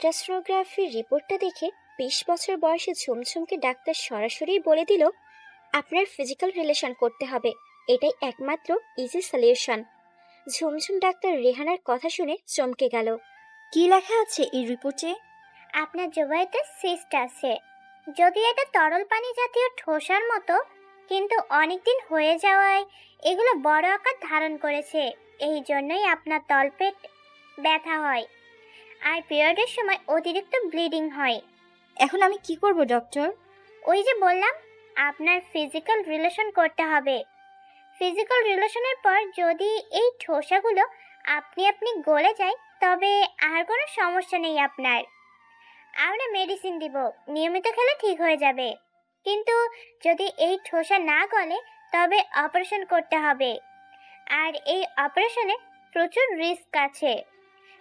আল্ট্রাসোনোগ্রাফির রিপোর্টটা দেখে 20 বছর বয়সে ঝুমঝুমকে ডাক্তার সরাসরি বলে দিল, আপনার ফিজিক্যাল রিলেশন করতে হবে, এটাই একমাত্র ইজি সলিউশন। ঝুমঝুম ডাক্তার রেহানার কথা শুনে চমকে গেল। কি লেখা আছে এই রিপোর্টে? আপনার জবাইতে সিস্ট আছে। যদি এটা তরল পানি জাতীয় ঠোসার মতো, কিন্তু অনেকদিন হয়ে যাওয়ায় এগুলো বড় আকার ধারণ করেছে। এই জন্যই আপনার তলপেট ব্যথা হয় আর পিরিয়ডের সময় অতিরিক্ত ব্লিডিং হয়। এখন আমি কি করব ডক্টর? ওই যে বললাম, আপনার ফিজিক্যাল রিলেশন করতে হবে। ফিজিক্যাল রিলেশনের পর যদি এই ঠোসাগুলো আপনি আপনি গলে যায়, তবে আর কোনো সমস্যা নেই আপনার। আমরা মেডিসিন দিব, নিয়মিত খেলে ঠিক হয়ে যাবে। কিন্তু যদি এই ঠোসা না গলে, তবে অপারেশন করতে হবে। আর এই অপারেশনে প্রচুর রিস্ক আছে।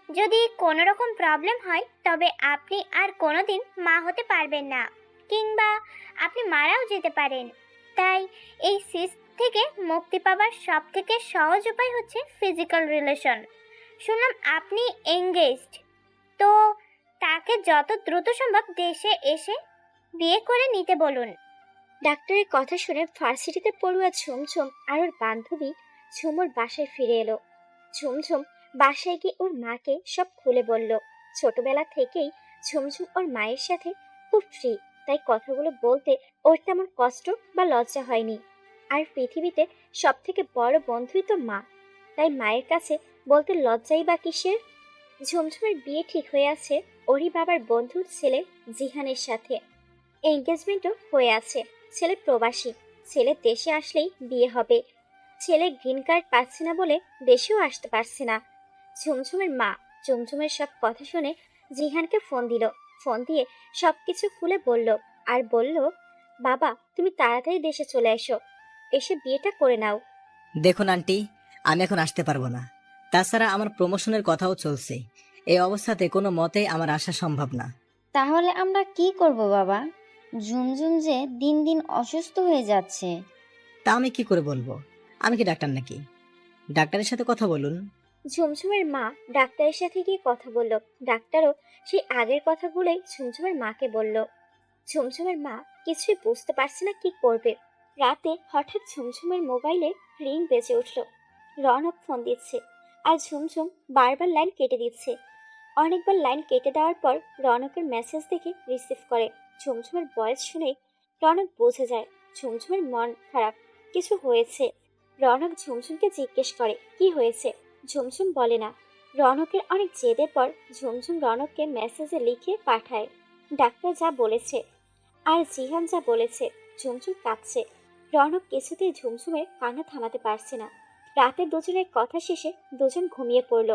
যদি কোনো রকম প্রবলেম হয়, তবে আপনি আর কোনোদিন মা হতে পারবেন না, কিংবা আপনি মারাও যেতে পারেন। তাই এই সিস্ট থেকে মুক্তি পাবার সব থেকে সহজ উপায় হচ্ছে ফিজিক্যাল রিলেশন। শুনলাম আপনি এঙ্গেজড, তো তাকে যত দ্রুত সম্ভব দেশে এসে বিয়ে করে নিতে বলুন। ডাক্তারের কথা শুনে ভার্সিটিতে পড়ুয়া ঝুমঝুম আর ওর বান্ধবী ঝুমুর বাসায় ফিরে এলো। ঝুমঝুম বাসায় গিয়ে ওর মাকে সব খুলে বলল। ছোটবেলা থেকেই ঝুমঝুম ওর মায়ের সাথে খুব ফ্রি, তাই কথাগুলো বলতে ওর তেমন কষ্ট বা লজ্জা হয়নি। আর পৃথিবীতে সব থেকে বড় বন্ধুই তো মা, তাই মায়ের কাছে বলতে লজ্জাই বা কিসের। ঝুমঝুমের বিয়ে ঠিক হয়ে আছে ওরই বাবার বন্ধুর ছেলে জিহানের সাথে। এঙ্গেজমেন্টও হয়ে আছে। ছেলে প্রবাসী, ছেলে দেশে আসলেই বিয়ে হবে। ছেলে গ্রিন কার্ড পাচ্ছে না বলে দেশেও আসতে পারছে না। ঝুমঝুমের মা ঝুমঝুমের সব কথা শুনে জিহানকে ফোন দিল। ফোন দিয়ে সবকিছু খুলে বলল, আর বলল, বাবা তুমি তাড়াতাড়ি দেশে চলে এসো, এসে বিয়েটা করে নাও। দেখুন আন্টি, আমি এখন আসতে পারবো না। তাছাড়া আমার প্রমোশনের কথাও চলছে। এই অবস্থাতে কোনো মতেই আমার আসা সম্ভব না। তাহলে আমরা কি করব বাবা? ঝুমঝুম যে দিন দিন অসুস্থ হয়ে যাচ্ছে। তা আমি কি করে বলবো? আমি কি ডাক্তার নাকি? ডাক্তারের সাথে কথা বলুন। ঝুমঝুমের মা ডাক্তারের সাথে গিয়ে কথা বলল। ডাক্তারও সেই আগের কথাগুলোই ঝুমঝুমের মাকে বলল। ঝুমঝুমের মা কিছুই বুঝতে পারছে না কি করবে। রাতে হঠাৎ ঝুমঝুমের মোবাইলে রিং বেজে উঠল। রনক ফোন দিচ্ছে, আর ঝুমঝুম বারবার লাইন কেটে দিচ্ছে। অনেকবার লাইন কেটে দেওয়ার পর রনকের মেসেজ দেখে রিসিভ করে। ঝুমঝুমের ভয়েস শুনে রনক বুঝে যায় ঝুমঝুমের মন খারাপ, কিছু হয়েছে। রনক ঝুমঝুমকে জিজ্ঞেস করে কি হয়েছে। ঝুমঝুম বলে না। রনকের অনেক জেদের পর ঝুমঝুম রনককে মেসেজে লিখে পাঠায় ডাক্তার যা বলেছে আর জিহান যা বলেছে। ঝুমঝুম কাঁদছে। রনক কিছুতেই ঝুমঝুমের কান্না থামাতে পারছে না। রাতে দুজনের কথা শেষে দুজন ঘুমিয়ে পড়ল।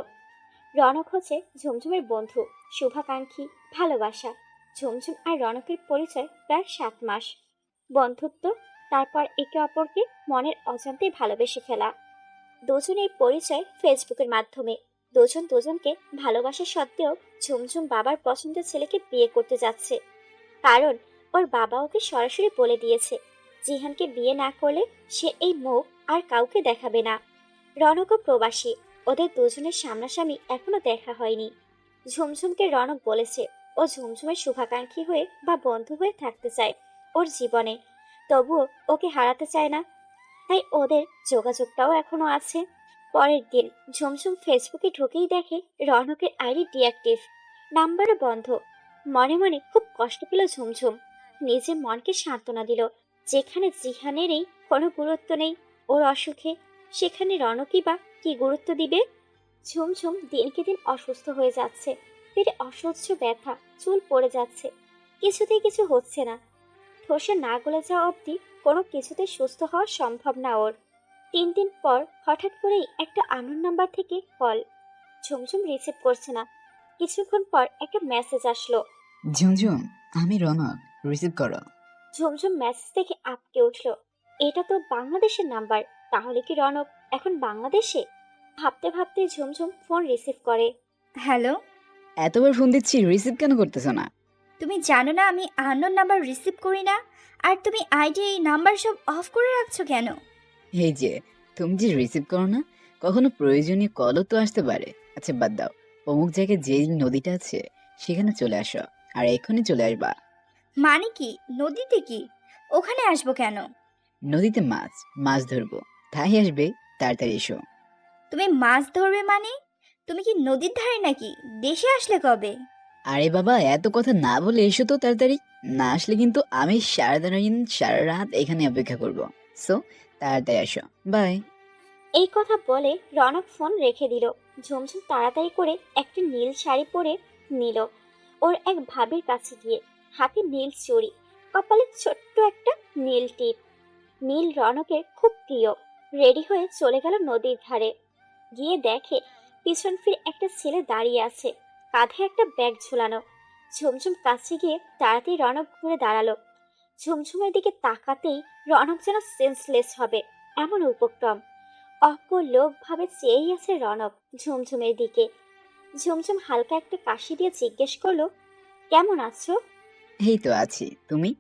রনক হচ্ছে ঝুমঝুমের বন্ধু, শুভাকাঙ্ক্ষী, ভালোবাসা। ঝুমঝুম আর রনকের পরিচয় প্রায় 7 মাস বন্ধুত্ব, তারপর একে অপরকে মনের অজান্তেই ভালোবেসে ফেলা। দুজনের পরিচয় ফেসবুকের মাধ্যমে। দুজন দুজনকে ভালোবাসা সত্ত্বেও ঝুমঝুম বাবার পছন্দের ছেলেকে বিয়ে করতে যাচ্ছে, কারণ ওর বাবা ওকে সরাসরি বলে দিয়েছে জিহানকে বিয়ে না করলে সে এই মুখ আর কাউকে দেখাবে না। রনকও প্রবাসী, ওদের দুজনের সামনাসামনি এখনো দেখা হয়নি। ঝুমঝুমকে রনক বলেছে ও ঝুমঝুমের শুভাকাঙ্ক্ষী হয়ে বা বন্ধু হয়ে থাকতে চায় ওর জীবনে, তবুও ওকে হারাতে চায় না, তাই ওদের যোগাযোগটাও এখনো আছে। পরের দিন ঝুমঝুম ফেসবুকে ঢুকেই দেখে রনকের আইডি ডিঅ্যাক্টিভ, নাম্বারও বন্ধ। মনে মনে খুব কষ্ট পেল ঝুমঝুম। নিজের মনকে সান্ত্বনা দিল, যেখানে জিহানেরই কোনো গুরুত্ব নেই ওর অসুখে, সেখানে রনকই বা কি গুরুত্ব দিবে। ঝুমঝুম দিনকে দিন অসুস্থ হয়ে যাচ্ছে। পেটে অসহ্য ব্যথা, চুল পড়ে যাচ্ছে, কিছুতেই কিছু হচ্ছে না। ঠোসে না গলে যাওয়া অবধি কোনো কিছুতে সুস্থ হওয়া সম্ভব না ওর। 3 দিন পর হঠাৎ করেই একটা আননোন নাম্বার থেকে কল। ঝুমঝুম রিসিভ করছে না। কিছুক্ষণ পর একটা মেসেজ আসলো। ঝুমঝুম, আমি রনক, রিসিভ করো। ঝুমঝুম মেসেজ দেখে আটকে উঠলো। এটা তো বাংলাদেশের নাম্বার, তাহলে কি রনক এখন বাংলাদেশে? ভাবতে ভাবতে ঝুমঝুম ফোন রিসিভ করে। হ্যালো, এতবার ফোন দিচ্ছি, রিসিভ কেন করতেছো না? তুমি জানো না আমি আননোন নাম্বার রিসিভ করি না? আর তুমি আইডি নাম্বার সব অফ করে রাখছো কেন? এই যে, তুমি যে রিসিভ করো না, কখনো প্রয়োজনীয় কলও তো আসতে পারে। আচ্ছা বাদ দাও, অমুক জায়গায় যে নদীটা আছে সেখানে চলে আসো, আর এক্ষুনি চলে আসবা। মানে কি? নদীতে কি? ওখানে আসবো কেন? নদীতে মাছ, মাছ ধরবো, তাই আসবে, তাড়াতাড়ি এসো। তুমি মাছ ধরবে মানে? তুমি কি নদীর ধারে নাকি? দেশে আসলে কবে? আরে বাবা, এত কথা না বলে এসো তো তাড়াতাড়ি। না আসলে কিন্তু আমি সারাদিন সারা রাত এখানে অপেক্ষা করব। সো তাড়াতাড়ি আসো, বাই। এই কথা বলে রনক ফোন রেখে দিল। ঝুমঝুম তাড়াতাড়ি করে একটা নীল শাড়ি পরে নিল ওর এক ভাবির কাছে গিয়ে। হাতে নীল চুড়ি, কপালে ছোট্ট একটা নীল টিপ। নীল রনকের খুব প্রিয়। রেডি হয়ে চলে গেল নদীর ধারে। গিয়ে দেখে পিছন ফিরে একটা ছেলে দাঁড়িয়ে আছে, কাঁধে একটা ব্যাগ ঝুলানো। ঝুমঝুম কাছে গিয়ে তাড়াতাড়ি রনক ঘুরে দাঁড়ালো। ঝুমঝুমের দিকে তাকাতেই রনক যেন সেন্সলেস হবে, এমন উপক্রম। অপলোক ভাবে চেয়েই আছে রনক ঝুমঝুমের দিকে। ঝুমঝুম হালকা একটা কাশি দিয়ে জিজ্ঞেস করলো, কেমন আছো? এই তো আছি, তুমি?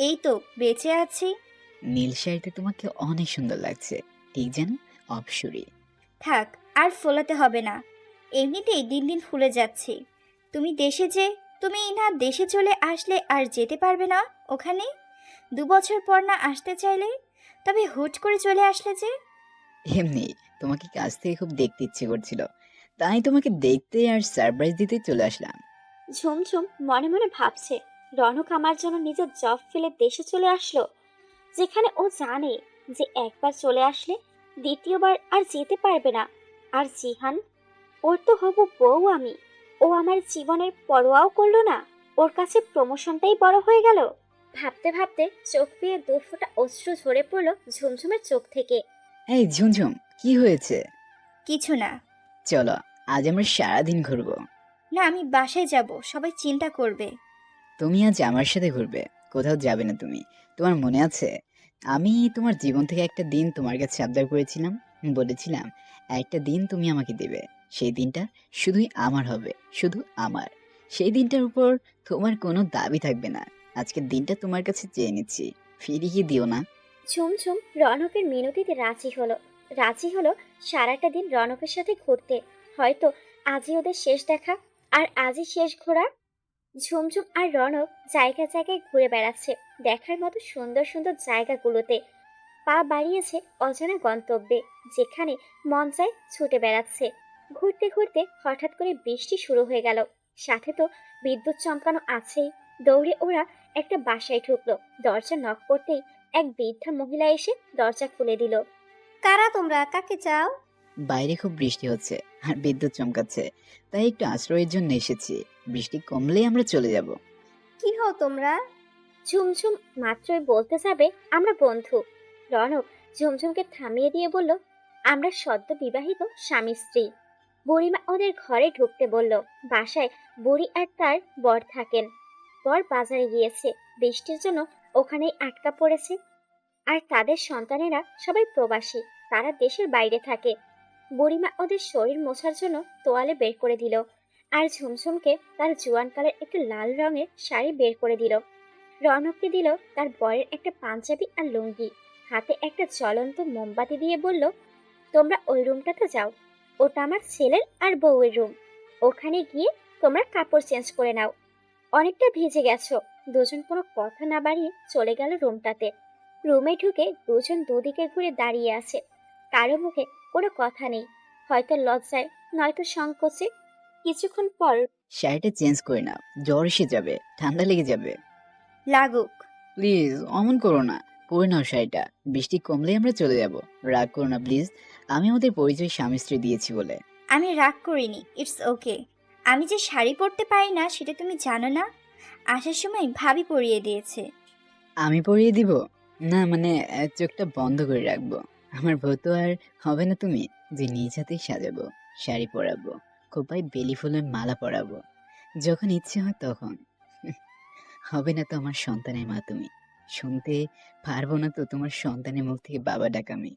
এই তো বেঁচে আছি। নীল শাড়িতে তোমাকে অনেক সুন্দর লাগছে, ঠিক যেন অপসরী। থাক, আর ফোলাতে হবে না। এমনিতেই দিন দিন ফুলে যাচ্ছি। তুমি না দেশে চলে আসলে আর যেতে পারবে না ওখানে? 2 বছর পর না আসতে চাইলে? তবে হুট করে চলে আসলে যে? এমনি তোমাকে কাছ থেকে খুব দেখতে ইচ্ছে করছিল, তাই তোমাকে দেখতে আর সারপ্রাইজ দিতে চলে আসলাম। ঝুমঝুম মনে মনে ভাবছে, রনক আমার জন্য নিজের জব ফেলে দেশে চলে আসলো, যেখানে ও জানে যে একবার চলে আসলে দ্বিতীয়বার আর যেতে পারবে না। আর জিহান, ওর তো হবু বউ আমি, ও আমার জীবনের পরোয়াও করলো না। ওর কাছে প্রমোশনটাই বড় হয়ে গেল। ভাবতে ভাবতে চোখ বেয়ে 2 ফোঁটা অশ্রু ঝরে পড়লো ঝুমঝুমের চোখ থেকে। এই ঝুমঝুম, কি হয়েছে? কিছু না। চলো, আজ আমরা সারাদিন ঘুরবো। না, আমি বাসায় যাব, সবাই চিন্তা করবে। তুমি আজ আমার সাথে ঘুরবে, কোথাও যাবে না তুমি। তোমার মনে আছে, আমি তোমার জীবন থেকে একটা দিন তোমার কাছে আবদার করেছিলাম, বলেছিলাম একটা দিন তুমি আমাকে দেবে। সেই দিনটা শুধুই আমার হবে, শুধু আমার। সেই দিনটার উপর তোমার কোনো দাবি থাকবে না। আজকের দিনটা তোমার কাছে চেয়ে নিচ্ছি, ফিরিয়ে দিও না। ঝুমঝুম রনকের মিনতিতে রাজি হলো সারাটা দিন রনকের সাথে ঘুরতে। হয়তো আজই ওদের শেষ দেখা, আর আজই শেষ ঘোরা। ঝুমঝুম আর রনক জায়গায় জায়গায় ঘুরে বেড়াচ্ছে, দেখার মতো সুন্দর সুন্দর জায়গাগুলোতে। পা বাড়িয়েছে অজানা গন্তব্যে, যেখানে মন চায় ছুটে বেড়াচ্ছে। ঘুরতে ঘুরতে হঠাৎ করে বৃষ্টি শুরু হয়ে গেল, সাথে তো বিদ্যুৎ চমকানো আছেই। দৌড়ে ওরা একটা বাসায় ঢুকলো। দরজা নক করতেই এক বৃদ্ধা মহিলা এসে দরজা খুলে দিল। কারা তোমরা? কাকে চাও? বাইরে খুব বৃষ্টি হচ্ছে আর বিদ্যুৎ চমকাচ্ছে, তাই একটু আশ্রয়ের জন্য এসেছি। বৃষ্টি কমলেই আমরা চলে যাব। কি হও তোমরা? ঝুমঝুম মাত্রই বলতে যাবে আমরা বন্ধু, রনক ঝুমঝুমকে থামিয়ে দিয়ে বলল, আমরা সদ্য বিবাহিত স্বামী স্ত্রী। বুড়িমা ওদের ঘরে ঢুকতে বলল। বাসায় বুড়ি আর তার বর থাকেন। বর বাজারে গিয়েছে, বৃষ্টির জন্য ওখানেই আটকা পড়েছে। আর তাদের সন্তানেরা সবাই প্রবাসী, তারা দেশের বাইরে থাকে। বুড়িমা ওদের শরীর মোছার জন্য তোয়ালে বের করে দিল, আর ঝুমঝুমকে তার জোয়ান কালের একটু লাল রঙের শাড়ি বের করে দিল। রনককে দিল তার বরের একটা পাঞ্জাবি আর লুঙ্গি। হাতে একটা জ্বলন্ত মোমবাতি দিয়ে বলল, তোমরা ওই রুমটাতে যাও, ওটা আমার ছেলের আর বউয়ের রুম। ওখানে গিয়ে তোমরা কাপড় চেঞ্জ করে নাও, অনেকটা ভিজে গেছো। দুজন কোনো কথা না বাড়িয়ে চলে গেল রুমটাতে। রুমে ঢুকে দুজন দুদিকে ঘুরে দাঁড়িয়ে আছে, কারো মুখে কোনো কথা নেই, হয়তো লজ্জায় নয়তো সংকোচে। কিছুক্ষণ পর শাড়িটা চেঞ্জ করে নাও, জ্বর এসে যাবে, ঠান্ডা লেগে যাবে। লাগুক। প্লিজ অমন করো না, পরে নাও শাড়িটা। বৃষ্টি কমলেই আমরা চলে যাব, রাগ করো না প্লিজ। আমি আমাদের পরিচয় স্বামী স্ত্রী দিয়েছি বলে। আমি রাগ করিনি, ইটস ওকে। আমি যে শাড়ি পরতে পারি না সেটা তুমি জানো না? আসার সময় ভাবি পরিয়ে দিয়েছে। আমি পরিয়ে দিব? না মানে, চোখটা বন্ধ করে রাখবো। আমার বউ তো আর হবে না তুমি, যে নিজ হাতেই সাজাবো, শাড়ি পরাবো, খোপায় বেলি ফুলের মালা পরাবো, যখন ইচ্ছে হয় তখন। হবে না তো আমার সন্তানের মা তুমি, শুনতে পারবো না তো তোমার সন্তানের মুখ থেকে বাবা ডাকামি।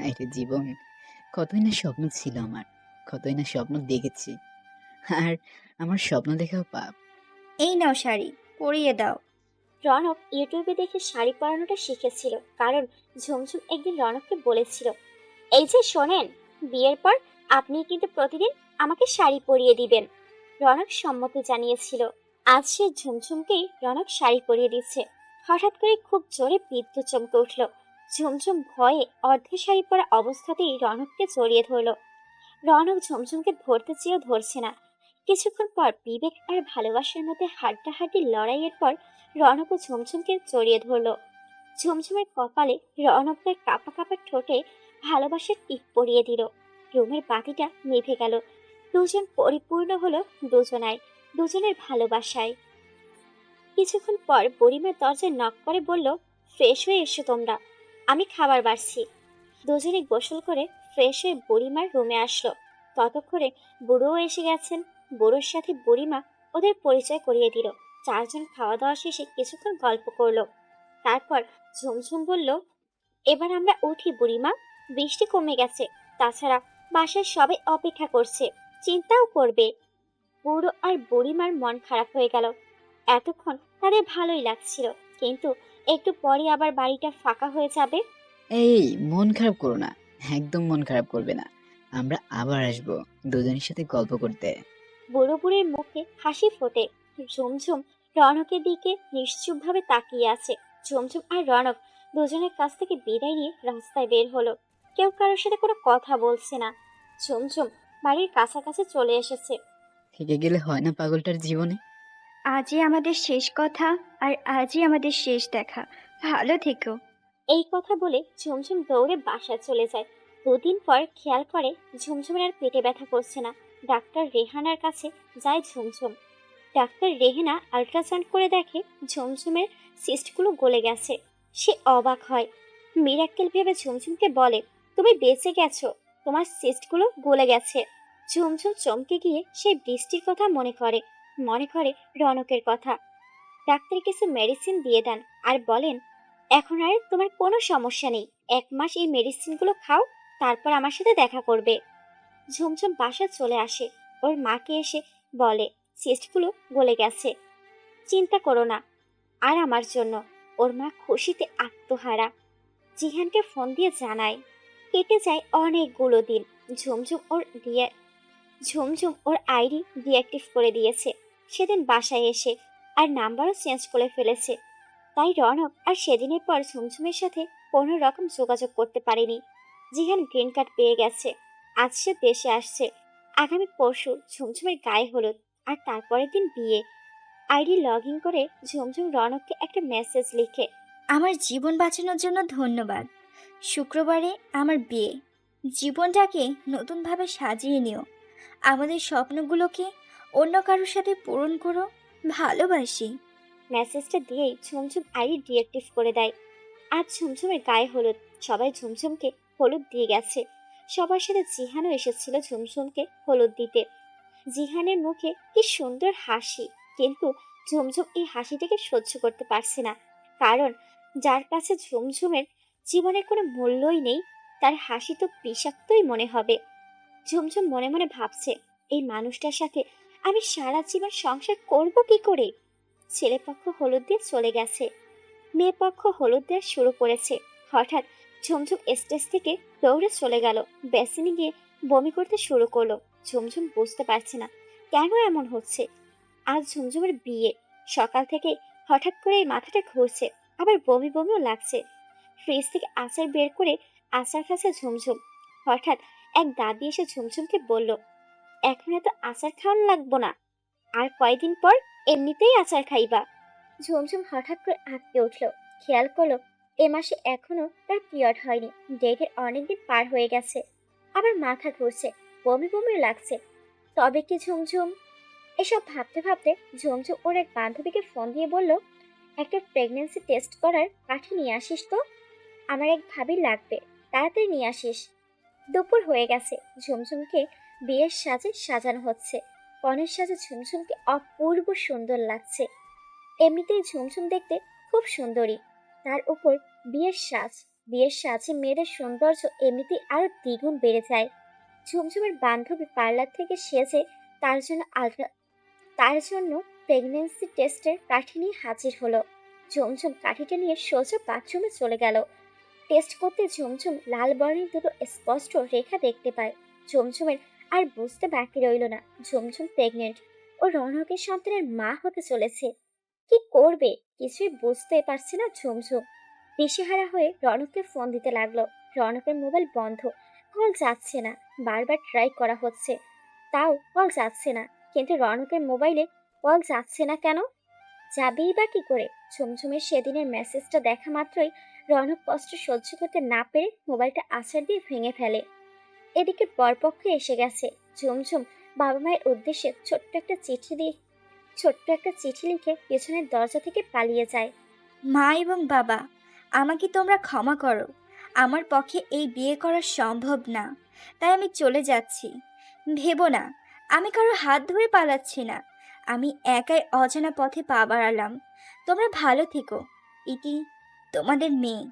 এটা জীবন, কতই না স্বপ্ন ছিল আমার, কতই না স্বপ্ন দেখেছি, আর আমার স্বপ্ন দেখাও পাপ। এই নাও শাড়ি, পরিয়ে দাও। রনক ইউটিউবে দেখে শাড়ি পরানোটা শিখেছিল, কারণ ঝুমঝুম একদিন রনককে বলেছিল, এই যে শোনেন, বিয়ের পর আপনি কিন্তু প্রতিদিন আমাকে শাড়ি পরিয়ে দিবেন। রনক সম্মতি জানিয়েছিল। আজ সে ঝুমঝুমকেই রনক শাড়ি পরিয়ে দিচ্ছে। হঠাৎ করে খুব জোরে বিদ্যুৎ চমকে উঠল। ঝুমঝুম ভয়ে অর্ধ শাড়ি পরা অবস্থাতেই রনককে জড়িয়ে ধরল। রনক ঝুমঝুমকে ধরতে চেয়েও ধরছে না। কিছুক্ষণ পর বিবেক আর ভালোবাসার মধ্যে হাড্ডাহাড্ডি লড়াইয়ের পর রনক ও ঝুমঝুমকে জড়িয়ে ধরল। ঝুমঝুমের কপালে রনক তার কাঁপা কাঁপা ঠোঁটে ভালোবাসার টিপ পরিয়ে দিল। রুমের বাতিটা নিভে গেল। দুজন পরিপূর্ণ হলো দুজনায়, দুজনের ভালোবাসায়। কিছুক্ষণ পর বুড়িমা দরজায় নক করে বলল, ফ্রেশ হয়ে এসো তোমরা, আমি খাবার বাড়ছি। দুজনে গোসল করে ফ্রেশ হয়ে বুড়িমার রুমে আসলো। ততক্ষণে বুড়োও এসে গেছেন। বুড়োর সাথে বুড়িমা ওদের পরিচয় করিয়ে দিল। চারজন খাওয়া দাওয়া শেষে কিছুক্ষণ গল্প করলো। তারপর ঝুমঝুম বলল, এবার আমরা উঠি বুড়িমা, বৃষ্টি কমে গেছে। তাছাড়া বাসায় সবাই অপেক্ষা করছে, চিন্তাও করবে। বুড়ো আর বুড়িমার মন খারাপ হয়ে গেল। এতক্ষণ তাদের ভালোই লাগছিল, কিন্তু একটু পরে আবার বাড়িটা ফাঁকা হয়ে যাবে। এই, মন খারাপ করো না, একদম মন খারাপ করবে না। আমরা আবার আসবো দুজনের সাথে গল্প করতে। বুড়ো বুড়ির মুখে হাসি ফোটে। ঝুমঝুম রনকের দিকে নিশ্চুপভাবে তাকিয়ে আছে। ঝুমঝুম আর রনক দুজনের কাছ থেকে বিদায় নিয়ে রাস্তায় বের হলো। কেউ কারোর সাথে কোনো কথা বলছে না। ঝুমঝুম বাড়ির কাছাকাছি চলে এসেছে। থেকে গেলে হয় না পাগলটার জীবনে। আজই আমাদের শেষ কথা, আর আজই আমাদের শেষ দেখা। ভালো থেকো। এই কথা বলে ঝুমঝুম দৌড়ে বাসায় চলে যায়। দুদিন পর খেয়াল করে ঝুমঝুমের আর পেটে ব্যথা করছে না। ডাক্তার রেহানার কাছে যায় ঝুমঝুম। ডাক্তার রেহানা আল্ট্রাসাউন্ড করে দেখে ঝুমঝুমের সিস্টগুলো গলে গেছে। সে অবাক হয়। মিরাক্কেল ভেবে ঝুমঝুমকে বলে, তুমি বেঁচে গেছো, তোমার সিস্টগুলো গলে গেছে। ঝুমঝুম চমকে গিয়ে সেই বৃষ্টির কথা মনে করে, মনে করে রনকের কথা। ডাক্তার কিছু মেডিসিন দিয়ে দেন আর বলেন, এখন আর তোমার কোনো সমস্যা নেই, 1 মাস এই মেডিসিনগুলো খাও, তারপর আমার সাথে দেখা করবে। ঝুমঝুম বাসা চলে আসে। ওর মাকে এসে বলে, সিস্টগুলো গলে গেছে, চিন্তা করো না আর আমার জন্য। ওর মা খুশিতে আত্মহারা। জিহানকে ফোন দিয়ে জানায়। কেটে যায় অনেকগুলো দিন। ঝুমঝুম ওর দিয়ে ঝুমঝুম ওর আইডি ডিঅ্যাক্টিভ করে দিয়েছে সেদিন বাসায় এসে, আর নাম্বারও চেঞ্জ করে ফেলেছে। তাই রনক আর সেদিনের পর ঝুমঝুমের সাথে কোনো রকম যোগাযোগ করতে পারেনি। জিহান গ্রিন কার্ড পেয়ে গেছে। আজ সে দেশে আসছে। আগামী পরশু ঝুমঝুমের গায়ে হলুদ, আর তারপরের দিন বিয়ে। আইডি লগ ইন করে ঝুমঝুম রনককে একটা মেসেজ লিখে, আমার জীবন বাঁচানোর জন্য ধন্যবাদ। শুক্রবারে আমার বিয়ে। জীবনটাকে নতুনভাবে সাজিয়ে নিও। আমাদের স্বপ্নগুলোকে অন্য কারোর সাথে পূরণ করো। ভালোবাসি। মেসেজটা দিয়েই ঝুমঝুম আইডি ডিঅ্যাক্টিভ করে দেয়। আজ ঝুমঝুমের গায়ে হলুদ। সবাই ঝুমঝুমকে হলুদ দিয়ে গেছে। সবার সাথে জিহানও এসেছিল ঝুমঝুমকে হলুদ দিতে। জিহানের মুখে কি সুন্দর হাসি, কিন্তু ঝুমঝুম এই হাসিটাকে সহ্য করতে পারছে না। কারণ যার কাছে ঝুমঝুমের জীবনের কোনো মূল্যই নেই, তার হাসি তো বিষাক্তই মনে হবে। ঝুমঝুম মনে মনে ভাবছে, এই মানুষটার সাথে আমি সারা জীবন সংসার করব কি করে। ছেলেপক্ষ হলুদ দিয়ে চলে গেছে, মেয়ে পক্ষ হলুদ দেওয়া শুরু করেছে। হঠাৎ ঝুমঝুম স্টেজ থেকে দৌড়ে চলে গেল। বেসিনে গিয়ে বমি করতে শুরু করলো। ঝুমঝুম বুঝতে পারছে না কেন এমন হচ্ছে। আজ ঝুমঝুমের বিয়ে। সকাল থেকে হঠাৎ করে এই মাথাটা ঘুরছে, আবার বমি বমিও লাগছে। ফ্রিজ থেকে আচার বের করে আচার খাচ্ছে ঝুমঝুম। হঠাৎ এক দাদি এসে ঝুমঝুমকে বলল, এখন এত আচার খাওয়ান লাগবো না, আর কয়দিন পর এমনিতেই আচার খাইবা। ঝুমঝুম হঠাৎ করে আঁতকে উঠল। খেয়াল করলো এ মাসে এখনো তার পিরিয়ড হয়নি। ডেটের অনেকদিন পার হয়ে গেছে। আবার মাথা ঘুরছে, বমি বমি লাগছে। তবে কি ঝুমঝুম? এসব ভাবতে ভাবতে ঝুমঝুম ওর এক বান্ধবীকে ফোন দিয়ে বলল, একটা প্রেগন্যান্সি টেস্ট করার কাঠি নিয়ে আসিস তো, আমার এক ভাবির লাগবে, তাড়াতাড়ি নিয়ে আসিস। দুপুর হয়ে গেছে। ঝুমঝুমকে বিয়ের সাজে সাজানো হচ্ছে। কনের সাজে ঝুমঝুমকে অপূর্ব সুন্দর লাগছে। এমনিতেই ঝুমঝুম দেখতে খুব সুন্দরী, তার উপর বিয়ের সাজ। বিয়ের সাজে মেয়েদের সৌন্দর্য এমনিতেই আরো দ্বিগুণ বেড়ে যায়। ঝুমঝুমের বান্ধবী পার্লার থেকে সেজে তার জন্য প্রেগন্যান্সি টেস্টের কাঠি নিয়ে হাজির হলো। ঝুমঝুম কাঠিটা নিয়ে সোজা বাথরুমে চলে গেল। টেস্ট করতে ঝুমঝুম লাল বর্ণের দুটো স্পষ্ট রেখা দেখতে পায়। ঝুমঝুমের আর বুঝতে বাকি রইল না ঝুমঝুম প্রেগনেন্ট। ও রনকের সন্তানের মা হতে চলেছে। কি করবে কিছুই বুঝতে পারছে না ঝুমঝুম। দিশেহারা হয়ে রনককে ফোন দিতে লাগলো। রনকের মোবাইল বন্ধ, কল যাচ্ছে না। বারবার ট্রাই করা হচ্ছে, তাও কল যাচ্ছে না। কিন্তু রনকের মোবাইলে কল যাচ্ছে না কেন? যাবেই বা কি করে? ঝুমঝুমের সেদিনের মেসেজটা দেখা মাত্রই রনক কষ্ট সহ্য করতে না পেরে মোবাইলটা আছাড় দিয়ে ভেঙে ফেলে। এদিকে বরপক্ষ এসে গেছে। ঝুমঝুম বাবা মায়ের উদ্দেশ্যে ছোট্ট একটা চিঠি লিখে পেছনের দরজা থেকে পালিয়ে যায়। মা এবং বাবা, আমাকে তোমরা ক্ষমা করো। আমার পক্ষে এই বিয়ে করা সম্ভব না, তাই আমি চলে যাচ্ছি। ভেবো না আমি কারো হাত ধরে পালাচ্ছি না, আমি একাই অজানা পথে পা বাড়ালাম। তোমরা ভালো থেকো। ইতি, তোমাদের মেয়ে।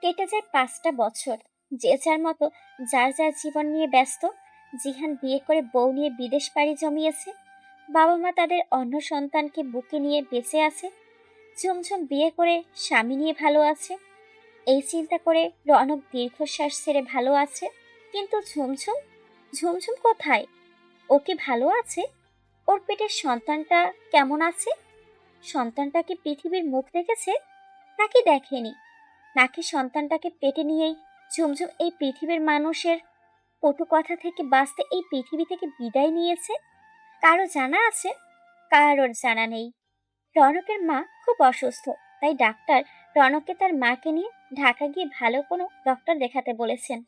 কেটে যায় 5টা বছর। যে যার মতো যার যার জীবন নিয়ে ব্যস্ত। জিহান বিয়ে করে বউ নিয়ে বিদেশ পাড়ি জমিয়েছে। বাবা মা তাদের অন্য সন্তানকে বুকে নিয়ে বেঁচে আছে। ঝুমঝুম বিয়ে করে স্বামী নিয়ে ভালো আছে। এই চিন্তা করে রনক দীর্ঘশ্বাস ছেড়ে ভালো আছে। কিন্তু ঝুমঝুম, ঝুমঝুম কোথায়? ও কি ভালো আছে? ওর পেটের সন্তানটা কেমন আছে? সন্তানটা কি পৃথিবীর মুখ দেখেছে নাকি দেখেনি? নাকি সন্তানটাকে পেটে নিয়েই ঝুমঝুম এই পৃথিবীর মানুষের কটু কথা থেকে বাঁচতে এই পৃথিবী থেকে বিদায় নিয়েছে? কারো জানা আছে? কারোর জানা নেই। রনকের মা খুব অসুস্থ, তাই ডাক্তার রনককে তার মাকে নিয়ে ঢাকা গিয়ে ভালো কোনো ডক্টর দেখাতে বলেছেন।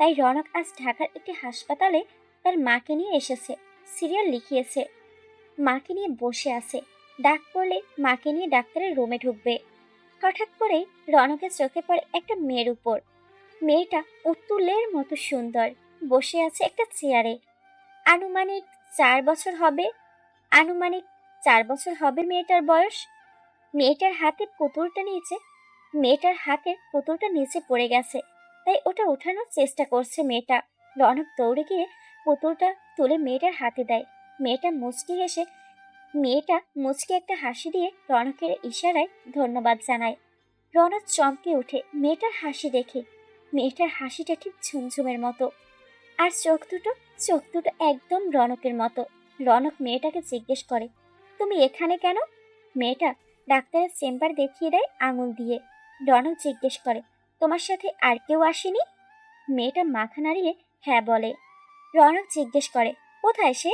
তাই রনক আজ ঢাকার একটি হাসপাতালে তার মাকে নিয়ে এসেছে। সিরিয়াল লিখিয়েছে, মাকে নিয়ে বসে আছে। ডাক পড়লে মাকে নিয়ে ডাক্তারের রুমে ঢুকবে। হঠাৎ করে রনকের চোখে পড়ে একটা মেয়ের উপর। মেয়েটা উত্তুলের মতো সুন্দর, বসে আছে একটা চেয়ারে। আনুমানিক 4 বছর হবে। আনুমানিক 4 বছর হবে মেয়েটার বয়স। মেয়েটার হাতের পুতুলটা নিচে পড়ে গেছে, তাই ওটা ওঠানোর চেষ্টা করছে মেয়েটা। রনক দৌড়ে গিয়ে পুতুলটা তুলে মেয়েটার হাতে দেয়। মেয়েটা মুচকি একটা হাসি দিয়ে রনকের ইশারায় ধন্যবাদ জানায়। রনক চমকে ওঠে মেয়েটার হাসি দেখে। মেয়েটার হাসিটা ঠিক ঝুমঝুমের মতো, আর চোখ দুটো একদম রনকের মতো। রনক মেয়েটাকে জিজ্ঞেস করে, তুমি এখানে কেন? মেয়েটা ডাক্তারের চেম্বার দেখিয়ে দেয় আঙুল দিয়ে। রনক জিজ্ঞেস করে, তোমার সাথে আর কেউ আসেনি? মেয়েটা মাথা নাড়িয়ে হ্যাঁ বলে। রনক জিজ্ঞেস করে, কোথায় সে?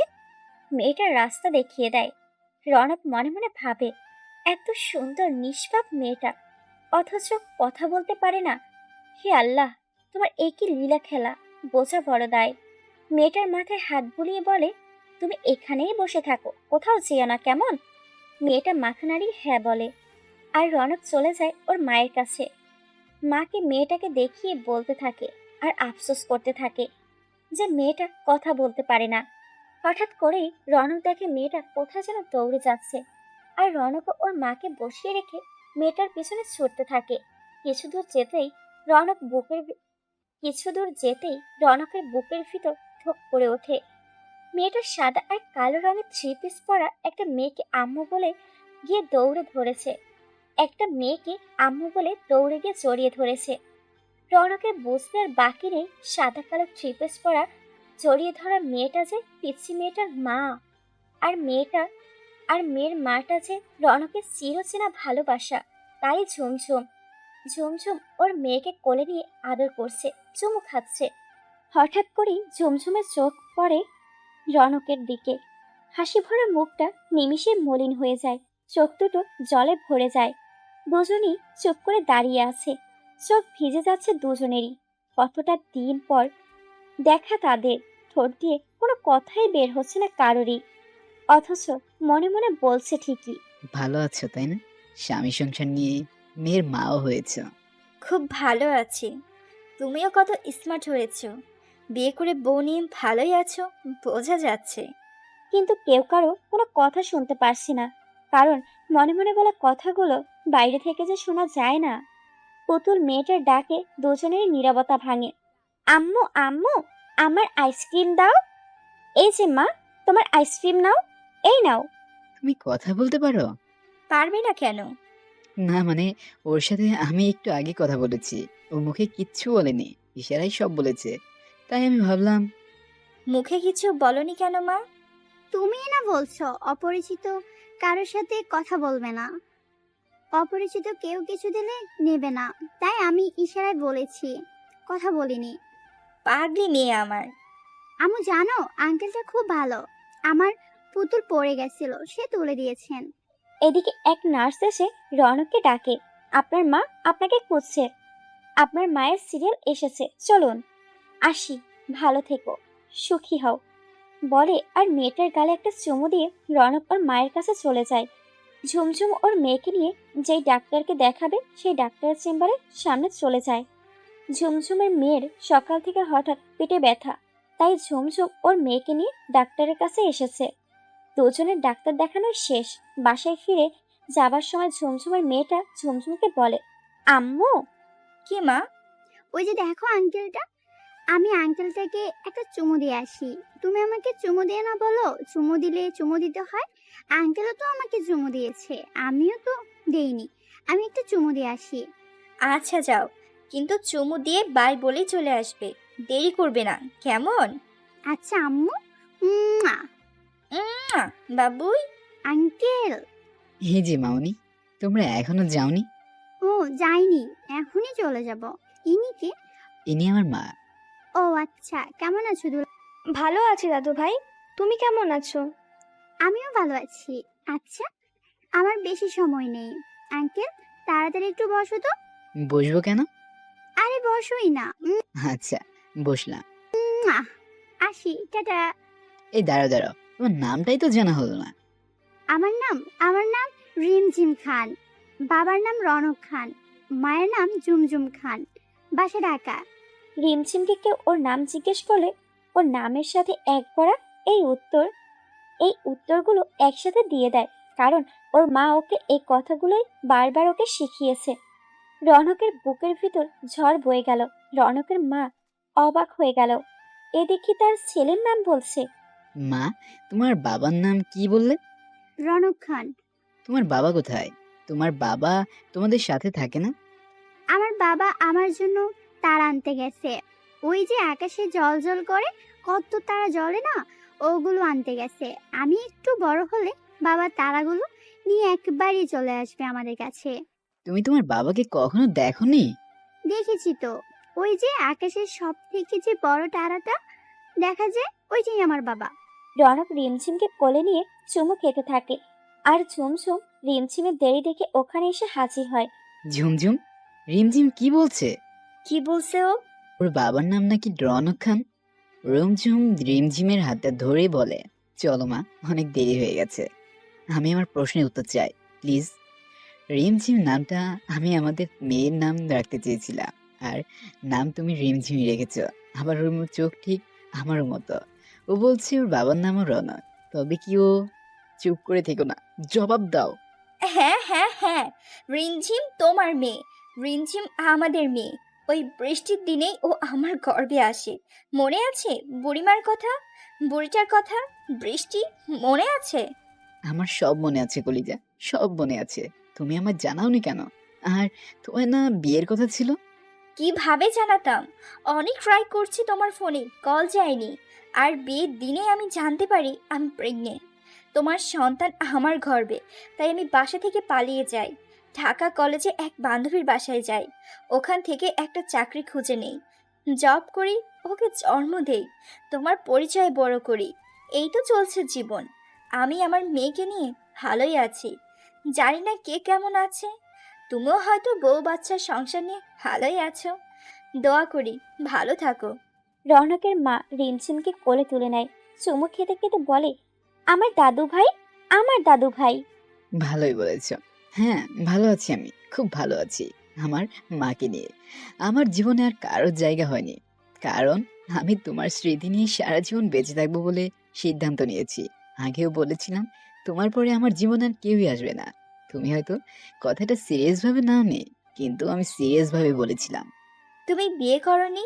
মেয়েটা রাস্তা দেখিয়ে দেয়। রনক মনে মনে ভাবে, এত সুন্দর নিষ্পাপ মেয়েটা, অথচ কথা বলতে পারে না। হে আল্লাহ, তোমার এই কি লীলা খেলা, বোঝা বড় দায়। মেয়েটার মাথায় হাত বুলিয়ে বলে, তুমি এখানেই বসে থাকো, কোথাও যেও না, কেমন? মেয়েটা মাথা নাড়িয়ে হ্যাঁ বলে। আর রনক চলে যায় ওর মায়ের কাছে। মাকে মেয়েটাকে দেখিয়ে বলতে থাকে আর আফসোস করতে থাকে যে মেয়েটা কথা বলতে পারে না। হঠাৎ করেই রনক দেখে মেয়েটা কোথায় যেন দৌড়ে যাচ্ছে, আর রনক ওর মাকে বসিয়ে রেখে মেয়েটার পিছনে ছুটতে থাকে। কিছু দূর যেতেই রনক বুকের কিছু দূর যেতেই রনকের বুকের ভিতর ধক করে ওঠে। মেয়েটা সাদা আর কালো রঙের 3 পিস পরা একটা মেয়েকে আম্মু বলে গিয়ে জড়িয়ে ধরেছে। রনকের বুঝতে আর বাকি নেই সাদা কালো 3 পিস পরা জড়িয়ে ধরা মেয়েটা যে পিচ্ছি মেয়েটার মা। আর মেয়ের মাটা যে রনকের চিরচেনা ভালোবাসা। তাই ঝুমঝুম ঝুমঝুম ওর মেয়েকে কোলে নিয়ে আদর করছে, চুমু খাচ্ছে। হঠাৎ করেই ঝুমঝুমের চোখ পড়ে রনকের দিকে। হাসি ভরা মুখটা নিমিষে মলিন হয়ে যায়, চোখ দুটো জলে ভরে যায়। দুজনই চুপ করে দাঁড়িয়ে আছে, চোখ ভিজে যাচ্ছে দুজনেরই। কতটা দিন পর দেখা তাদের, ঠোঁট দিয়ে কোনো কথাই বের হচ্ছে না কারোরই, অথচ মনে মনে বলছে ঠিকই। ভালো আছো তাই না? স্বামী সংসার নিয়ে মেয়ের মাও হয়েছ। খুব ভালো আছি। তুমিও কত স্মার্ট হয়েছো, বিয়ে করে বউ নিয়ে ভালোই আছো, বোঝা যাচ্ছে। কিন্তু কেউ কারো কোনো কথা শুনতে পারছি না, কারণ মনে মনে বলা কথাগুলো বাইরে থেকে যে শোনা যায় না। পুতুল মেয়েটার ডাকে দুজনেরই নীরবতা ভাঙে। আম্মু আম্মু, আমার আইসক্রিম দাও। এই যে মা, তোমার আইসক্রিম নাও, এই নাও। তুমি কথা বলতে পারো? পারবে না কেন? না মানে, ওর সাথে আমি একটু আগে কথা বলেছি, ও মুখে কিচ্ছু বলেনি, ইশারাই সব বলেছে। তাই আমি ভাবলাম। মুখে কিছু বলনি কেন মা? তুমি না বলছো অপরিচিত কারোর সাথে কথা বলবে না, অপরিচিত কেউ কিছু দিলে নেবে না, তাই আমি ইশারায় বলেছি, কথা বলিনি। পাগলি মেয়ে আমার। আমু জানো আঙ্কেলটা খুব ভালো, আমার পুতুল পড়ে গেছিল, সে তুলে দিয়েছেন। এদিকে এক নার্স এসে রনককে ডাকে, আপনার মা আপনাকে খুঁজছে, আপনার মায়ের সিরিয়াল এসেছে, চলুন। আসি, ভালো থেকো, সুখী হও, বলে আর মেয়েটার গালে একটা চুমু দিয়ে রনক ওর মায়ের কাছে চলে যায়। ঝুমঝুম ওর মেয়েকে নিয়ে যেই ডাক্তারকে দেখাবে সেই ডাক্তারের চেম্বারের সামনে চলে যায়। ঝুমঝুমের মেয়ের সকাল থেকে হঠাৎ পেটে ব্যথা, তাই ঝুমঝুম ওর মেয়েকে নিয়ে ডাক্তারের কাছে এসেছে। দুজনের ডাক্তার দেখানো শেষ। বাসায় ফিরে যাবার সময় ঝুমঝুমের মেয়েটা ঝুমঝুমকে বলে, আম্মু। কি মা? ওই যে দেখো আঙ্কেলটা, আমি আঙ্কেলটাকে একটা চুমু দিয়ে আসি। তুমি আমাকে চুমু দিয়ে না বলো, চুমু দিলে চুমু দিতে হয়। আঙ্কেলও তো আমাকে চুমু দিয়েছে, আমিও তো দেইনি, আমি একটা চুমু দিয়ে আসি। আচ্ছা যাও, কিন্তু চুমু দিয়ে বাই বলেই চলে আসবে, দেরি করবে না, কেমন? আচ্ছা আম্মু। মুয়া। উম্মা, বাবুই। আঙ্কেল। এই যে মামনি, তোমরা এখনো যাওনি? ও যাইনি, এখনই চলে যাব। ইনি কে? ইনি আমার মা। ও আচ্ছা, কেমন আছো দুলা? ভালো আছি দাদু ভাই, তুমি কেমন আছো? আমিও ভালো আছি। আচ্ছা, আমার বেশি সময় নেই। আঙ্কেল তাড়াতাড়ি একটু বসো তো। বসবো কেন? আরে বসোই না। আচ্ছা, বসলাম। আসি, টাটা। এই দাঁড়াও দাঁড়াও, তোমার নামটাই তো জানা হলো না। আমার নাম রিমঝিম খান, বাবার নাম রনক খান, মায়ের নাম ঝুমঝুম খান, বাসা ঢাকা। রিমঝিমকে কেউ ওর নাম জিজ্ঞেস করলে ওর নামের সাথে এক করা এই উত্তরগুলো একসাথে দিয়ে দেয়, কারণ ওর মা ওকে এই কথাগুলোই বারবার ওকে শিখিয়েছে। রনকের বুকের ভিতর ঝড় বয়ে গেল। রনকের মা অবাক হয়ে গেল, এ দেখি তার ছেলের নাম বলছে। মা, তোমার বাবার নাম কি বললে? রনক খান। তোমার বাবা কোথায়? তোমার বাবা তোমাদের সাথে থাকে না? আমার বাবা আমার জন্য তারা আনতে গেছে। ওই যে আকাশে জল জল করে কত তারা জ্বলে না, ওগুলো আনতে গেছে। আমি একটু বড় হলে বাবা তারাগুলো নিয়ে একবারই চলে আসবে আমাদের কাছে। তুমি তোমার বাবাকে কখনো দেখোনি? দেখেছি তো, ওই যে আকাশের সব থেকে যে বড় তারাটা দেখা যায়, ওইটাই আমার বাবা। রনক রিমঝিমকে কোলে নিয়ে চুমু খেতে থাকে, আর ঝুমঝুম রিমঝিমের দেরি দেখে ওখানে এসে হাজির হয়। ঝুমঝুম, রিমঝিম কি বলছে? কি বলছে ও? ওর বাবার নাম নাকি রনক খান। রুমঝুম রিমঝিমের হাতটা ধরে বলে, চলো মা, অনেক দেরি হয়ে গেছে, আমি আমার প্রশ্নের উত্তর চাই প্লিজ। রিমঝিম নামটা আমি আমাদের মেয়ের নাম রাখতে চেয়েছিলাম, আর নাম তুমি রিমঝিমই রেখেছ। আবার ওর চোখ ঠিক আমারও মতো। ও বলছে ওর বাবার নামও রনক, তবে কি ও? চুপ করে থেকো না, জবাব দাও। হ্যাঁ হ্যাঁ হ্যাঁ, রিমঝিম তোমার মেয়ে, রিমঝিম আমাদের মেয়ে। ওই বৃষ্টির দিনেই ও আমার গর্ভে আসে, মনে আছে বুড়িমার কথা, বুড়িটার কথা? বৃষ্টি, মনে আছে? আমার সব মনে আছে কলিজা, সব মনে আছে। তুমি আমার জানাওনি কেন? আর তোমার না বিয়ের কথা ছিল? কিভাবে জানাতাম? অনেক ট্রাই করছি, তোমার ফোনে কল যায়নি। আর বিয়ের দিনে আমি জানতে পারি আমি প্রেগনেন্ট, তোমার সন্তান আমার গর্ভে। তাই আমি বাসা থেকে পালিয়ে যাই, ঢাকা কলেজে এক বান্ধবীর বাসায় যাই। ওখান থেকে একটা চাকরি খুঁজে নেই, জব করি, ওকে জন্ম দেই, তোমার পরিচয় বড় করি। এই তো চলছে জীবন। আমি আমার মেয়েকে নিয়ে ভালোই আছি, জানি না কে কেমন আছে। তুমিও হয়তো বউ বাচ্চা সংসার নিয়ে ভালোই আছো। দোয়া করি ভালো থাকো। রনকের মা রিমঝিমকে কোলে তুলে নেয়, চুমু খেতে খেতে বলে, আমার দাদু ভাই, আমার দাদু ভাই। ভালোই বলেছ। হ্যাঁ, ভালো আছি, আমি খুব ভালো আছি আমার মাকে নিয়ে। আমার জীবনে আর কারোর জায়গা হয়নি, কারণ আমি তোমার স্মৃতি নিয়ে সারা জীবন বেঁচে থাকবো বলে সিদ্ধান্ত নিয়েছি। আগেও বলেছিলাম তোমার পরে আমার জীবনে আর কেউই আসবে না। তুমি হয়তো কথাটা সিরিয়াস ভাবে নাও নি, কিন্তু আমি সিরিয়াস ভাবে বলেছিলাম। তুমি বিয়ে করনি?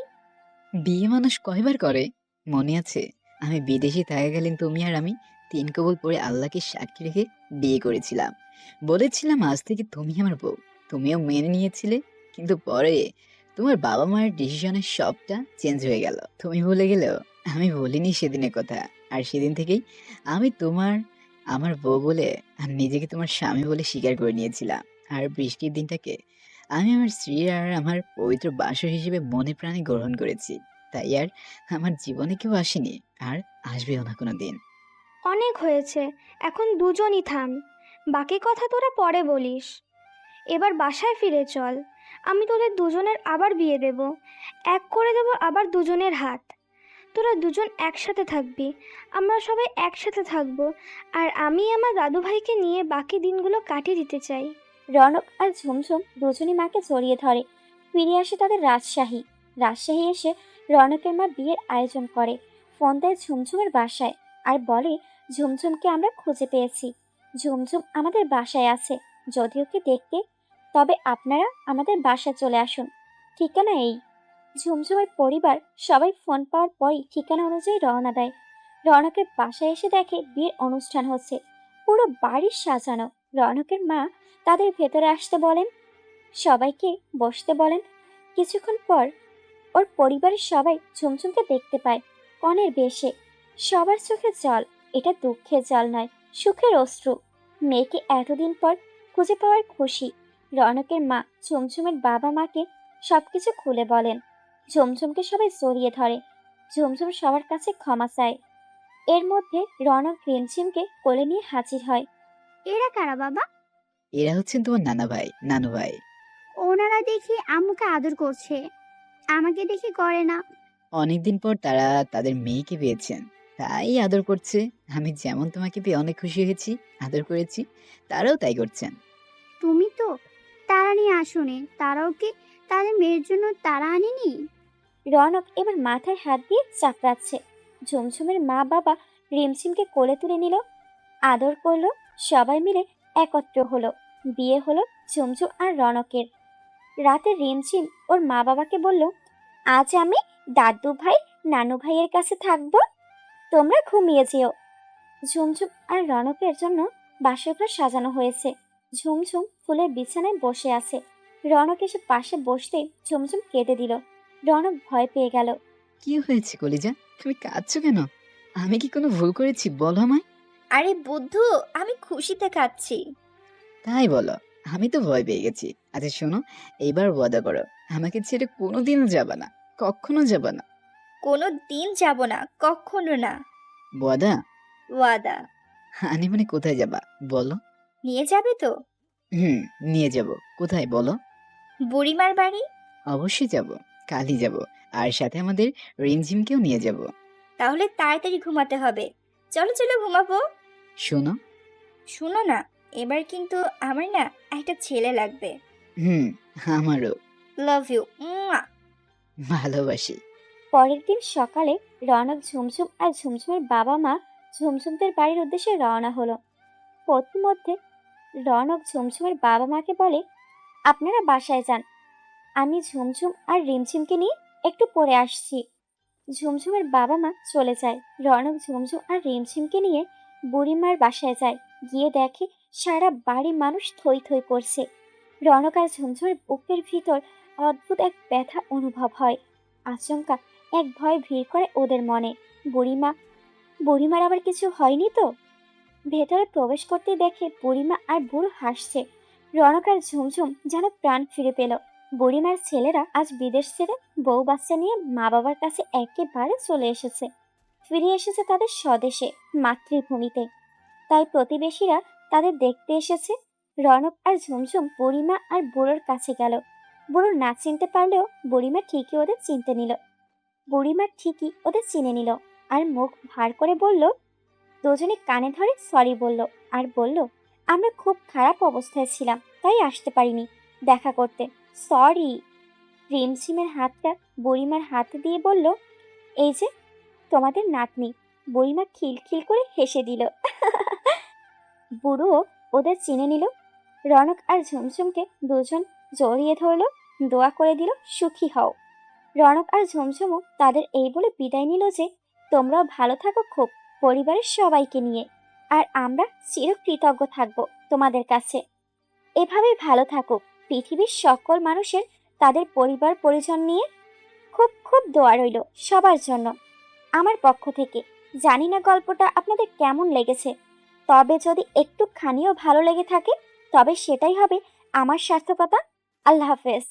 বিয়ে মানুষ কয়বার করে মনে আছে? আমি বিদেশে থাকাকালীন তুমি আর আমি 3 কবুল পড়ে আল্লাহকে সাক্ষী রেখে বিয়ে করেছিলাম। বলেছিলাম আজ থেকে তুমি আমার বউ। তুমিও মেনে নিয়েছিলে, কিন্তু পরে তোমার বাবা মায়ের ডিসিশনে সবটা চেঞ্জ হয়ে গেল। তুমি ভুলে গেলেও আমি ভুলিনি সেদিনের কথা। আর সেদিন থেকেই আমি আমার বউ বলে আর নিজেকে তোমার স্বামী বলে স্বীকার করে নিয়েছিলাম। আর বৃষ্টির দিনটাকে আমি আমার স্ত্রী আর আমার পবিত্র বাসর হিসেবে মনে প্রাণে গ্রহণ করেছি। তাই আর আমার জীবনে কেউ আসেনি, আর আসবেও না কোনোদিন। অনেক হয়েছে, এখন দুজনই থাম। বাকি কথা তোরা পরে বলিস। এবার বাসায় ফিরে চল। আমি তোদের দুজনের আবার বিয়ে দেব, এক করে দেব আবার দুজনের হাত। তোরা দুজন একসাথে থাকবি, আমরা সবাই একসাথে থাকবো। আর আমি আমার দাদু ভাইকে নিয়ে বাকি দিনগুলো কাটিয়ে দিতে চাই। রনক আর ঝুমঝুম দুজনই মাকে জড়িয়ে ধরে। ফিরে আসে তাদের রাজশাহী এসে রনকের মা বিয়ের আয়োজন করে। ফোন দেয় ঝুমঝুমের বাসায় আর বলে ঝুমঝুমকে আমরা খুঁজে পেয়েছি। ঝুমঝুম আমাদের বাসায় আছে, যদি ওকে দেখতে তবে আপনারা আমাদের বাসায় চলে আসুন। ঠিকানা এই। ঝুমঝুমের পরিবার সবাই ফোন পাওয়ার পরই ঠিকানা অনুযায়ী রওনা দেয়। রনকের বাসায় এসে দেখে বিয়ের অনুষ্ঠান হচ্ছে, পুরো বাড়ি সাজানো। রনকের মা তাদের ভেতরে আসতে বলেন, সবাইকে বসতে বলেন। কিছুক্ষণ পর ওর পরিবারের সবাই ঝুমঝুমকে দেখতে পায় কনের বেশে। সবার চোখে জল। এটা দুঃখের জল নয়, সুখের অশ্রু। মেয়েকে এতদিন পর খুঁজে পাওয়ার খুশি। রনকের মা ঝুমঝুমের বাবা মাকে সবকিছু খুলে বলেন। ঝুমঝুমকে সবাই জড়িয়ে ধরে। ঝুমঝুম সবার কাছে ক্ষমা চায়। এর মধ্যে রনক রিমঝিমকে কোলে নিয়ে হাজির হয়। এরা কারা বাবা? এরা হচ্ছেন তোমার নানু ভাই। ওনারা দেখি আম্মুকে আদর করছে, আমাকে দেখি করে না। অনেকদিন পর তারা তাদের মেয়েকে পেয়েছেন, তাই আদর করছে। আমি যেমন তোমাকে পেয়ে অনেক খুশি হয়েছি, আদর করেছি, তারাও তাই করছেন। তুমি তো তারা নিয়ে আসোনি, তারাও কি তাদের মেয়ের জন্য তারা আনেনি? রনক এবার মাথায় হাত দিয়ে চাপড়াচ্ছে। ঝুমঝুমের মা বাবা রিমঝিমকে কোলে তুলে নিল, আদর করলো। সবাই মিলে একত্র হলো। বিয়ে হলো ঝুমঝুম আর রনকের। রাতে রিমঝিম ওর মা বাবাকে বলল, আজ আমি দাদু ভাই নানু ভাইয়ের কাছে থাকবো, তোমরা ঘুমিয়ে যেও। ঝুমঝুম আর রনকের জন্য বাসরঘর সাজানো হয়েছে। ঝুমঝুম ফুলের বিছানায় বসে আছে। রনক এসে পাশে বসতে ঝুমঝুম কেঁদে দিল। রনক ভয় পেয়ে গেল। কি হয়েছে কলিজা, তুমি কাঁদছো কেন? আমি কি কোনো ভুল করেছি বলো আমায়? আরে বুদ্ধু, আমি খুশিতে কাঁদছি। তাই বলো? আমি তো ভয় পেয়ে গেছি। আচ্ছা শোনো, এইবার ওয়াদা করো আমাকে ছেড়ে কোনোদিনও যাবা না, কখনো যাবা না। কোনো দিন যাব না, কখনো না। ওয়াদা? ওয়াদা। হানিমুনে কোথায় যাবা বলো? নিয়ে যাবে তো? হুম, নিয়ে যাব। কোথায় বলো? বুড়িমার বাড়ি। অবশ্যই যাব, কালই যাব। আর সাথে আমাদের রিমঝিমকেও নিয়ে যাব। তাহলে তাড়াতাড়ি ঘুমাতে হবে। চলো চলো ঘুমাবো। শোনো। শুনো না, এবার কিন্তু আমার না একটা ছেলে লাগবে। হুম, আমারও। Love you. ভালোবাসি। পরের দিন সকালে রনক ঝুমঝুম আর ঝুমঝুমের বাবা মা ঝুমঝুমদের বাড়ির উদ্দেশ্যে রওনা হলো। পথিমধ্যে রনক ঝুমঝুমের বাবা মাকে বলে, আপনারা বাসায় যান, আমি ঝুমঝুম আর রিমঝিমকে নিয়ে একটু পরে আসছি। ঝুমঝুমের বাবা মা চলে যায়। রনক ঝুমঝুম আর রিমঝিমকে নিয়ে বুড়িমার বাসায় যায়। গিয়ে দেখে সারা বাড়ি মানুষ থই থই করছে। রনক আর ঝুমঝুমের বুকের ভিতর অদ্ভুত এক ব্যথা অনুভব হয়। আচমকা এক ভয় ভিড় করে ওদের মনে। বুড়িমার আবার কিছু হয়নি তো? ভেতরে প্রবেশ করতে দেখে বুড়িমা আর বুড়ো হাসছে। রনক আর ঝুমঝুম যেন প্রাণ ফিরে পেল। বুড়িমার ছেলেরা আজ বিদেশ ছেড়ে বউ বাচ্চা নিয়ে মা বাবার কাছে একেবারে চলে এসেছে। ফিরে এসেছে তাদের স্বদেশে, মাতৃভূমিতে। তাই প্রতিবেশীরা তাদের দেখতে এসেছে। রনক আর ঝুমঝুম বুড়িমা আর বুড়োর কাছে গেল। বুড়ো না চিনতে পারলেও বুড়িমা ঠিকই ওদের চিনতে নিল। বুড়িমা ঠিকই ওদের চিনে নিল আর মুখ ভার করে বলল, দুজনে কানে ধরে সরি বলল আর বলল, আমরা খুব খারাপ অবস্থায় ছিলাম, তাই আসতে পারিনি দেখা করতে, সরি। রিমঝিমের হাতটা বুড়িমার হাতে দিয়ে বলল, এই যে তোমাদের নাতনি। বুড়িমা খিলখিল করে হেসে দিল। বুড়ো ওদের চিনে নিল। রনক আর ঝুমঝুমকে দুজন জড়িয়ে ধরলো, দোয়া করে দিল, সুখী হও। রনক আর ঝুমঝুমও তাদের এই বলে বিদায় নিল যে, তোমরাও ভালো থাকো খুব, পরিবারের সবাইকে নিয়ে। আর আমরা চিরকৃতজ্ঞ থাকবো তোমাদের কাছে। এভাবে ভালো থাকুক পৃথিবীর সকল মানুষের তাদের পরিবার পরিজন নিয়ে। খুব খুব দোয়া রইল সবার জন্য আমার পক্ষ থেকে। জানি না গল্পটা আপনাদের কেমন লেগেছে, তবে যদি একটুখানিও ভালো লেগে থাকে তবে সেটাই হবে আমার সার্থকতা। আল্লাহ হাফেজ।